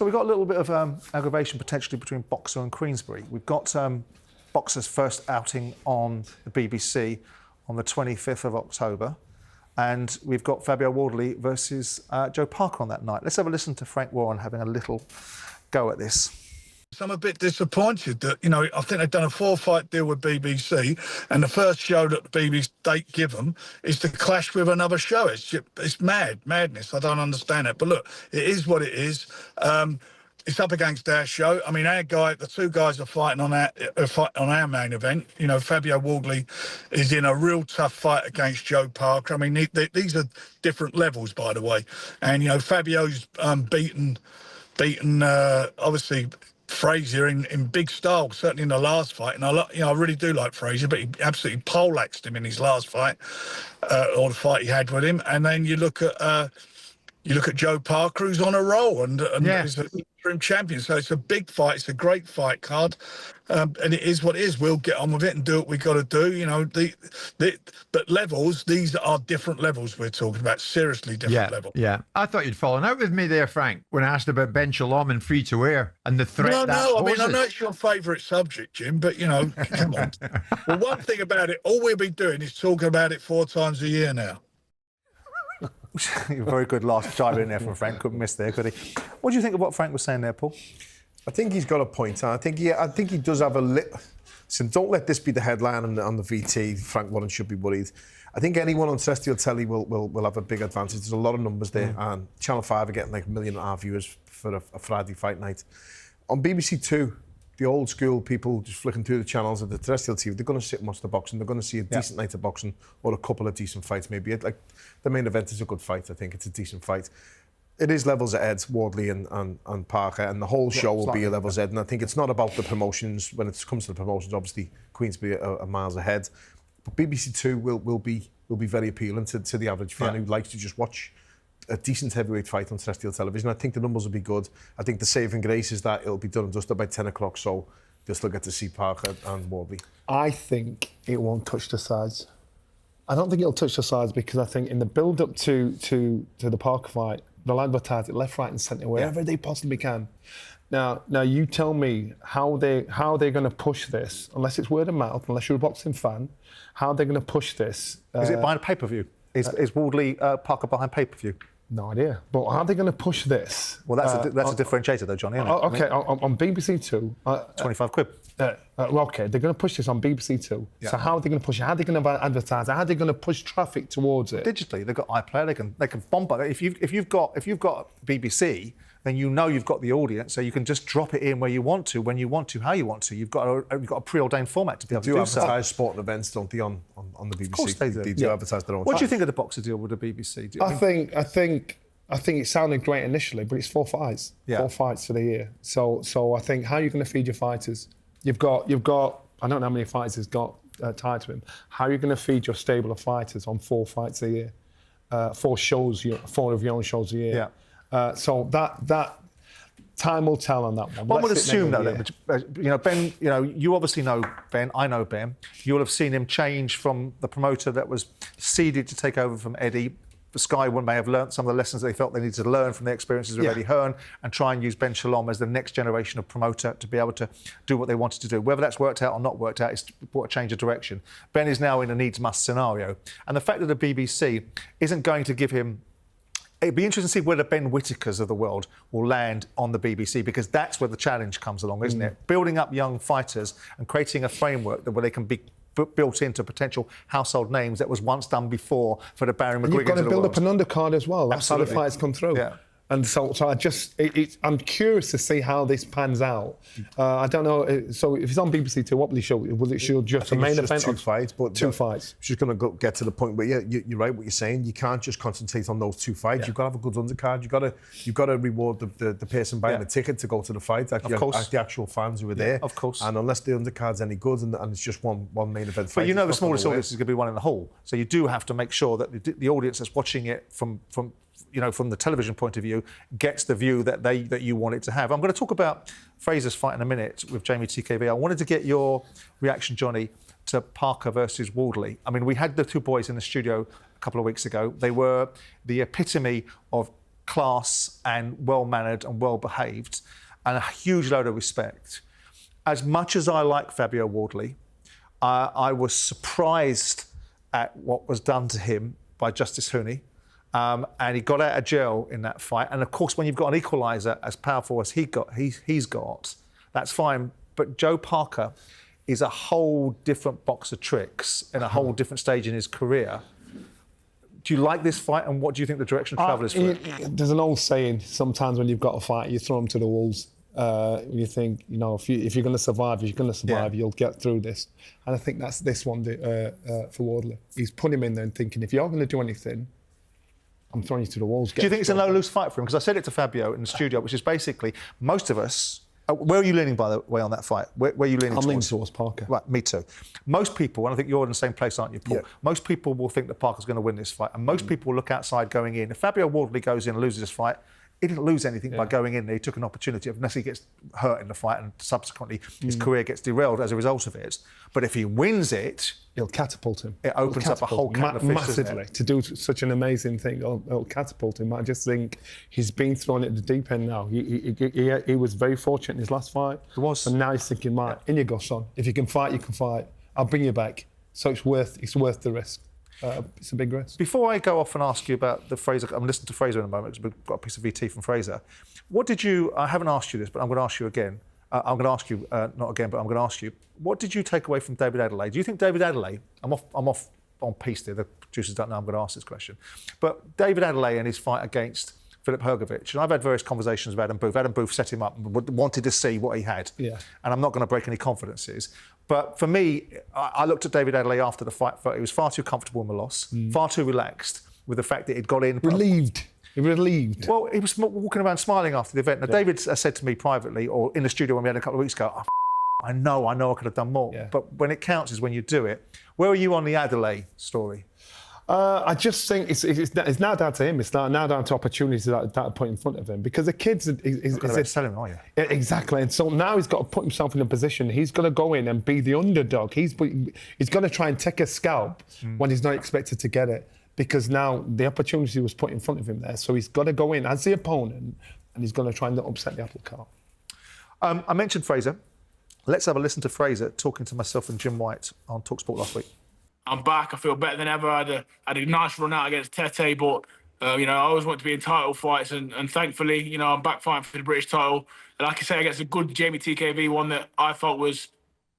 So we've got a little bit of aggravation potentially between BOXXER and Queensberry. We've got BOXXER's first outing on the BBC on the 25th of October. And we've got Fabio Wardley versus Joe Parker on that night. Let's have a listen to Frank Warren having a little go at this. So I'm a bit disappointed that, I think they've done a 4-fight deal with BBC, and the first show that the BBC they give them is to clash with another show. It's madness. I don't understand it. But look, it is what it is. It's up against our show. I mean, the two guys are fighting on our main event. Fabio Wardley is in a real tough fight against Joe Parker. I mean, these are different levels, by the way. And Fabio's beaten obviously Frazer in big style, certainly in the last fight. And I really do like Frazer, but he absolutely poleaxed him in his last fight, or the fight he had with him. And then you look at Joe Parker, who's on a roll and is an interim champion. So it's a big fight. It's a great fight card. And it is what it is. We'll get on with it and do what we got to do. But levels, these are different levels we're talking about. Seriously different levels. Yeah. I thought you'd fallen out with me there, Frank, when I asked about Ben Shalom and free to air and the threat that poses. I mean, I know it's your favourite subject, Jim, but, come on. Well, one thing about it, all we'll be doing is talking about it 4 times a year now. Very good last jibe in there from Frank. Couldn't miss there, could he? What do you think of what Frank was saying there, Paul? I think he's got a point. I think he does have a so don't let this be the headline on the VT. Frank Warren should be worried. I think anyone on Terrestrial Telly will have a big advantage. There's a lot of numbers there, and Channel 5 are getting like 1.5 million viewers for a Friday fight night. On BBC Two, the old school people just flicking through the channels of the Terrestrial TV, they're going to sit and watch the boxing. They're going to see a decent night of boxing or a couple of decent fights, maybe. Like the main event is a good fight. I think it's a decent fight. It is levels ahead, Wardley and Parker, and the whole show will be a levels ahead. And I think it's not about the promotions. When it comes to the promotions, obviously Queensberry are miles ahead. But BBC Two will be very appealing to the average fan who likes to just watch a decent heavyweight fight on terrestrial television. I think the numbers will be good. I think the saving grace is that it'll be done and dusted by 10 o'clock, so they'll still get to see Parker and Wardley. I think it won't touch the sides. I don't think it'll touch the sides because I think in the build-up to the Parker fight, they'll advertise it left, right and centre, wherever they possibly can. Now you tell me how they're going to push this, unless it's word of mouth, unless you're a boxing fan, how they're going to push this. Is it behind a pay-per-view? Is Wardley Parker behind pay-per-view? No idea. But how are they going to push this? Well, that's a differentiator though, Johnny, isn't it? Okay, on BBC Two. 25 quid. Okay, they're going to push this on BBC Two. Yeah. So how are they going to push it? How are they going to advertise it? How are they going to push traffic towards it? Digitally, they've got iPlayer. They can bombard it. If you've got BBC, then you've got the audience, so you can just drop it in where you want to, when you want to, how you want to. You've got a preordained format to be able to do so. They advertise sport and events, don't they, on the BBC? Of course they do. They do advertise their own. What do you think of the BOXXER deal with the BBC? I think it sounded great initially, but it's 4 fights. Yeah. 4 fights for the year. So I think, how are you going to feed your fighters? You've got. I don't know how many fighters has got tied to him. How are you going to feed your stable of fighters on 4 fights a year? 4 shows, 4 of your own shows a year. Yeah. So that time will tell on that one. One would assume though that Ben. You obviously know Ben. I know Ben. You'll have seen him change from the promoter that was seeded to take over from Eddie. Sky may have learnt some of the lessons they felt they needed to learn from the experiences of Eddie Hearn and try and use Ben Shalom as the next generation of promoter to be able to do what they wanted to do. Whether that's worked out or not worked out, it's brought a change of direction. Ben is now in a needs-must scenario. And the fact that the BBC isn't going to give him... It'd be interesting to see where the Ben Whitakers of the world will land on the BBC, because that's where the challenge comes along, isn't it? Building up young fighters and creating a framework where they can be built into potential household names that was once done before for the Barry McGuigans of the world. You've got to build up an undercard as well. That's Absolutely. How the fights come through. Yeah. And so I'm curious to see how this pans out. I don't know. So if it's on BBC Two, what will it show? Will it show just a main event? 2 fights, but 2 fights. It's just going to get to the point where you're right what you're saying. You can't just concentrate on those 2 fights. Yeah. You've got to have a good undercard. You've got to reward the person buying the ticket to go to the fight. Of course. The actual fans who are there. Of course. And unless the undercard's any good and it's just one main event fight. But the smallest audience is going to be one in the hall. So you do have to make sure that the audience that's watching it from the television point of view, gets the view that you want it to have. I'm going to talk about Frazer's fight in a minute with Jeamie TKV. I wanted to get your reaction, Johnny, to Parker versus Wardley. I mean, we had the 2 boys in the studio a couple of weeks ago. They were the epitome of class and well-mannered and well-behaved and a huge load of respect. As much as I like Fabio Wardley, I was surprised at what was done to him by Justice Hooney. And he got out of jail in that fight. And of course, when you've got an equaliser as powerful as he's got, that's fine. But Joe Parker is a whole different box of tricks in a whole different stage in his career. Do you like this fight, and what do you think the direction of travel is for it? There's an old saying, sometimes when you've got a fight, you throw them to the wolves. You think, if you're going to survive, you'll get through this. And I think that's this one for Wardley. He's put him in there and thinking, if you're going to do anything, I'm throwing you to the walls. Do you think it's a no-lose fight for him? Because I said it to Fabio in the studio, which is basically, most of us... Where are you leaning, by the way, on that fight? Where are you leaning towards? I'm leaning towards Parker. Right, me too. Most people, and I think you're in the same place, aren't you, Paul? Yeah. Most people will think that Parker's going to win this fight, and most people will look outside going in. If Fabio Wardley goes in and loses this fight, he didn't lose anything by going in there. He took an opportunity, unless he gets hurt in the fight and subsequently his career gets derailed as a result of it. But if he wins it... It'll catapult him. It opens up a whole can of fish, massively. To do such an amazing thing, it'll catapult him. I just think he's been thrown at the deep end now. He was very fortunate in his last fight. He was. And now he's thinking, right, in you go, son. If you can fight, you can fight. I'll bring you back. So it's worth the risk. It's a big risk. Before I go off and ask you about the Frazer, I'm listening to Frazer in a moment because we've got a piece of VT from Frazer. What did you? I haven't asked you this, but I'm going to ask you again. I'm going to ask you, not again, but I'm going to ask you, what did you take away from David Adeleye? Do you think David Adeleye, I'm off on piece there, the producers don't know I'm going to ask this question, but David Adeleye and his fight against Filip Hrgović, and I've had various conversations with Adam Booth. Adam Booth set him up and wanted to see what he had. Yeah. And I'm not going to break any confidences. But for me, I looked at David Adeleye after the fight, he was far too comfortable in the loss, far too relaxed with the fact that he'd got in. Relieved. Relieved. Well, he was walking around smiling after the event. Now, David said to me privately, or in the studio when we had a couple of weeks ago, I know I could have done more. Yeah. But when it counts is when you do it. Where are you on the Adeleye story? I just think it's now down to him. It's now down to opportunities that are put in front of him. Because the kid's... Sell him, are you? Exactly. And so now he's got to put himself in a position. He's got to go in and be the underdog. He's going to try and take a scalp when he's not expected to get it. Because now the opportunity was put in front of him there. So he's got to go in as the opponent and he's going to try and upset the apple cart. I mentioned Frazer. Let's have a listen to Frazer talking to myself and Jim White on talkSPORT last week. I'm back. I feel better than ever. I had a nice run out against Tete, but I always want to be in title fights, and thankfully, I'm back fighting for the British title. And like I say, against a good Jeamie TKV, one that I felt was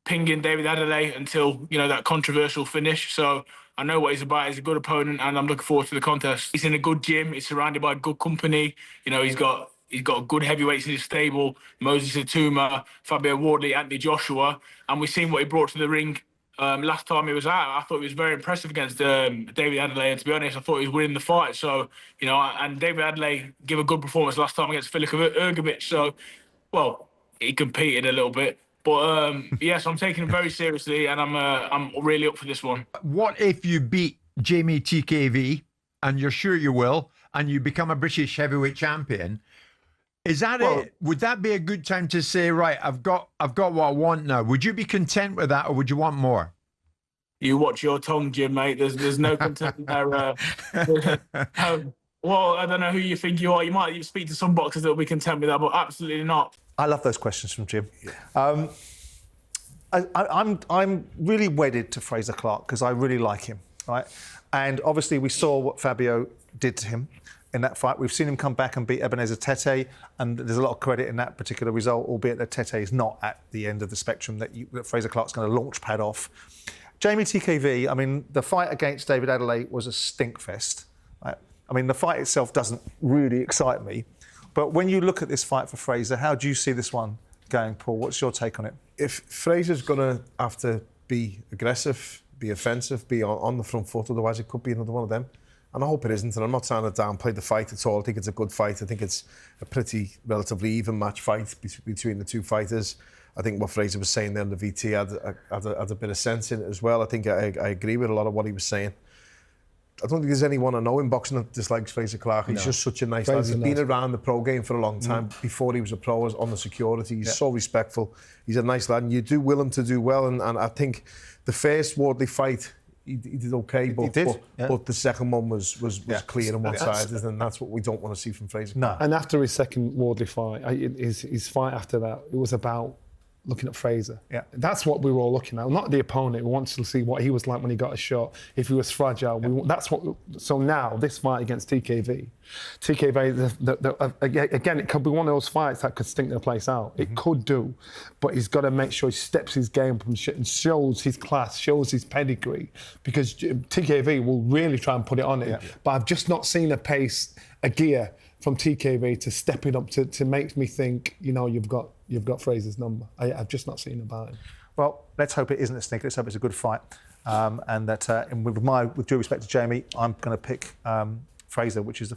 pinging David Adeleye until that controversial finish. So I know what he's about. He's a good opponent, and I'm looking forward to the contest. He's in a good gym. He's surrounded by good company. He's got good heavyweights in his stable: Moses Atuma, Fabio Wardley, Anthony Joshua, and we've seen what he brought to the ring. Last time he was out, I thought he was very impressive against David Adeleye, and to be honest, I thought he was winning the fight. So, and David Adeleye gave a good performance last time against Filip Hrgović. So, well, he competed a little bit, but yes, I'm taking him very seriously, and I'm really up for this one. What if you beat Jeamie TKV, and you're sure you will, and you become a British heavyweight champion? Is that it? Would that be a good time to say, right, I've got what I want now? Would you be content with that, or would you want more? You watch your tongue, Jim, mate. There's no content there. Well, I don't know who you think you are. You might speak to some boxers that will be content with that, but absolutely not. I love those questions from Jim. I'm really wedded to Frazer Clarke because I really like him, right? And obviously we saw what Fabio did to him in that fight. We've seen him come back and beat Ebenezer Tete, and there's a lot of credit in that particular result, albeit that Tete is not at the end of the spectrum that Frazer Clarke's going to launch pad off. Jeamie TKV, I mean, the fight against David Adeleye was a stink fest. Right? I mean, the fight itself doesn't really excite me, but when you look at this fight for Frazer, how do you see this one going, Paul? What's your take on it? If Frazer's going to have to be aggressive, be offensive, be on the front foot, otherwise it could be another one of them. And I hope it isn't, and I'm not trying to downplay the fight at all. I think it's a good fight. I think it's a pretty relatively even match fight between the two fighters. I think what Frazer was saying there on the VT had a bit of sense in it as well. I think I agree with a lot of what he was saying. I don't think there's anyone I know in boxing that dislikes Frazer Clarke. He's just such a nice lad. He's been around the pro game for a long time. Before he was a pro, on the security. He's so respectful. He's a nice lad, and you do will him to do well. And I think the first Wardley fight, he did okay, but, did, yeah. but the second one was clear and That's- one-sided, and that's what we don't want to see from Frazer. No. And after his second Wardley fight, his fight after that, it was about looking at Frazer. Yeah. That's what we were all looking at, not the opponent. We wanted to see what he was like when he got a shot, if he was fragile. That's what. So now, this fight against TKV, again, it could be one of those fights that could stink the place out. It could do, but he's got to make sure he steps his game up and shows his class, shows his pedigree, because TKV will really try and put it on him. Yeah. But I've just not seen a gear from TKV to step it up to make me think, you've got Frazer's number. I've just not seen about him. Well, let's hope it isn't a sneak. Let's hope it's a good fight. And that, and with due respect to Jeamie, I'm going to pick Frazer, which is the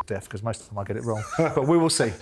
death, because most of the time I get it wrong. But we will see.